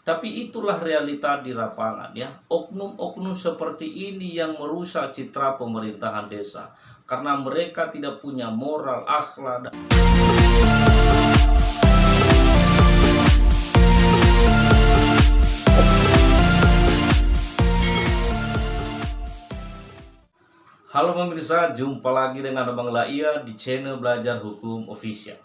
Tapi itulah realita di lapangan ya. Oknum-oknum seperti ini yang merusak citra pemerintahan desa. Karena mereka tidak punya moral, akhlak, dan halo pemirsa, jumpa lagi dengan Abang Laia di channel Belajar Hukum Official.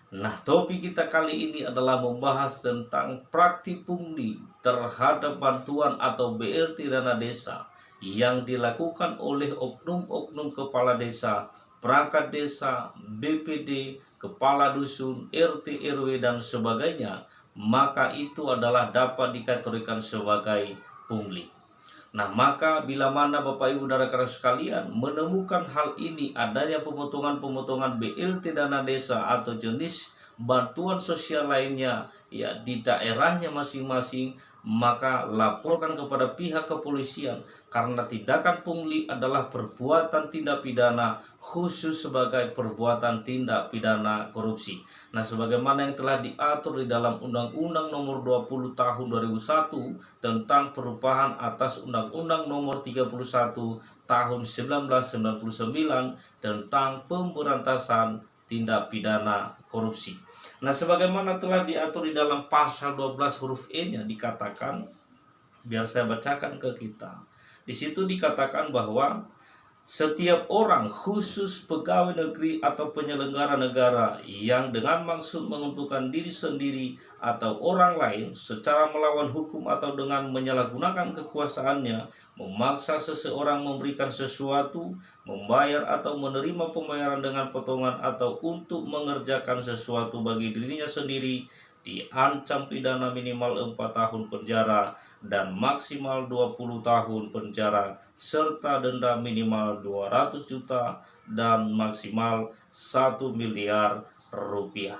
Nah, topik kita kali ini adalah membahas tentang praktik pungli terhadap bantuan atau BLT dana desa yang dilakukan oleh oknum-oknum kepala desa, perangkat desa, BPD, kepala dusun, RT, RW, dan sebagainya. Maka itu adalah dapat dikategorikan sebagai pungli. Nah, maka bila mana Bapak Ibu dan rekan sekalian menemukan hal ini, adanya pemotongan-pemotongan BLT dana desa atau jenis bantuan sosial lainnya ya di daerahnya masing-masing, maka laporkan kepada pihak kepolisian, karena tindakan pungli adalah perbuatan tindak pidana khusus sebagai perbuatan tindak pidana korupsi. Nah, sebagaimana yang telah diatur di dalam Undang-Undang Nomor 20 Tahun 2001 tentang perubahan atas Undang-Undang Nomor 31 Tahun 1999 tentang pemberantasan tindak pidana korupsi. Nah, sebagaimana telah diatur di dalam pasal 12 huruf E-nya dikatakan, biar saya bacakan ke kita. Di situ dikatakan bahwa setiap orang, khusus pegawai negeri atau penyelenggara negara, yang dengan maksud menguntungkan diri sendiri atau orang lain secara melawan hukum atau dengan menyalahgunakan kekuasaannya, memaksa seseorang memberikan sesuatu, membayar atau menerima pembayaran dengan potongan atau untuk mengerjakan sesuatu bagi dirinya sendiri, diancam pidana minimal 4 tahun penjara dan maksimal 20 tahun penjara serta denda minimal 200 juta dan maksimal 1 miliar rupiah.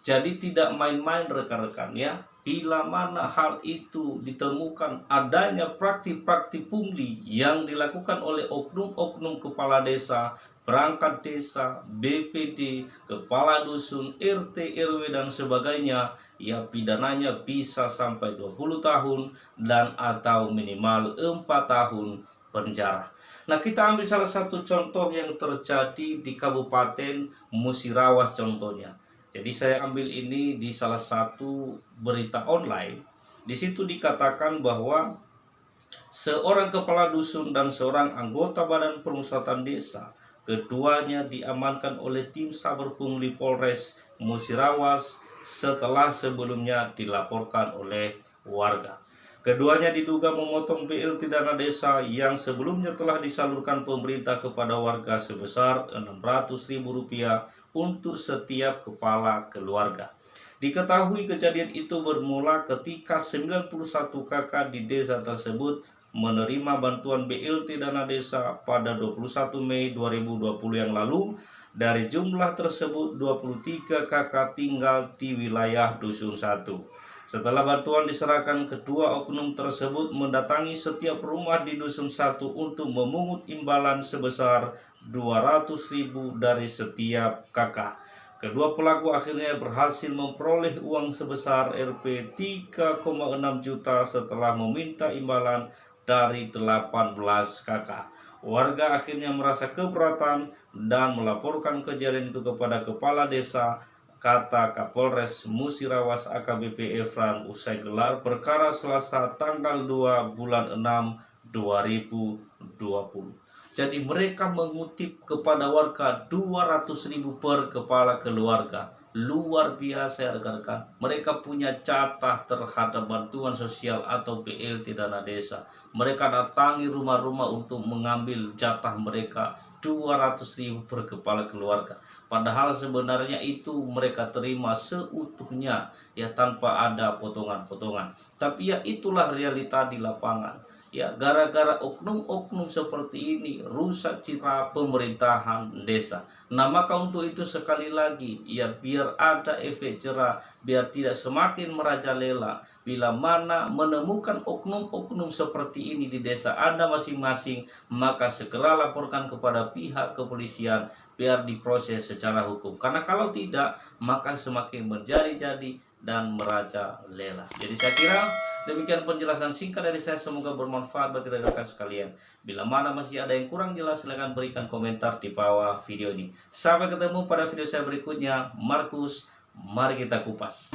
Jadi tidak main-main rekan-rekan ya. Bila mana hal itu ditemukan adanya praktik-praktik pungli yang dilakukan oleh oknum-oknum kepala desa, perangkat desa, BPD, kepala dusun, RT, RW, dan sebagainya, ya pidananya bisa sampai 20 tahun dan atau minimal 4 tahun penjara. Nah, kita ambil salah satu contoh yang terjadi di Kabupaten Musirawas contohnya. Jadi saya ambil ini di salah satu berita online. Di situ dikatakan bahwa seorang kepala dusun dan seorang anggota Badan Permusyawaratan Desa, keduanya diamankan oleh tim Saber Pungli Polres Musirawas setelah sebelumnya dilaporkan oleh warga. Keduanya diduga memotong BLT dana desa yang sebelumnya telah disalurkan pemerintah kepada warga sebesar Rp600.000 untuk setiap kepala keluarga. Diketahui kejadian itu bermula ketika 91 kakak di desa tersebut menerima bantuan BLT dana desa pada 21 Mei 2020 yang lalu. Dari jumlah tersebut, 23 kakak tinggal di wilayah Dusun 1. Setelah bantuan diserahkan, kedua oknum tersebut mendatangi setiap rumah di Dusun 1 untuk memungut imbalan sebesar 200.000 dari setiap kakak. Kedua pelaku akhirnya berhasil memperoleh uang sebesar Rp 3,6 juta setelah meminta imbalan dari 18 kakak. Warga akhirnya merasa keberatan dan melaporkan kejadian itu kepada kepala desa, kata Kapolres Musirawas AKBP Efran usai gelar perkara Selasa tanggal 2 bulan 6 2020. Jadi mereka mengutip kepada warga 200.000 per kepala keluarga. Luar biasa ya rekan-rekan. Mereka punya jatah terhadap bantuan sosial atau BLT dana desa. Mereka datangi rumah-rumah untuk mengambil jatah mereka 200.000 per kepala keluarga. Padahal sebenarnya itu mereka terima seutuhnya ya, tanpa ada potongan-potongan. Tapi ya itulah realita di lapangan. Ya, gara-gara oknum-oknum seperti ini rusak citra pemerintahan desa. Nah, maka untuk itu sekali lagi ya, biar ada efek jerah, biar tidak semakin merajalela, bila mana menemukan oknum-oknum seperti ini di desa Anda masing-masing, maka segera laporkan kepada pihak kepolisian biar diproses secara hukum. Karena kalau tidak, maka semakin menjadi-jadi dan merajalela. Jadi saya kira demikian penjelasan singkat dari saya, semoga bermanfaat bagi rekan-rekan sekalian. Bila mana masih ada yang kurang jelas, silahkan berikan komentar di bawah video ini. Sampai ketemu pada video saya berikutnya. Markus, mari kita kupas.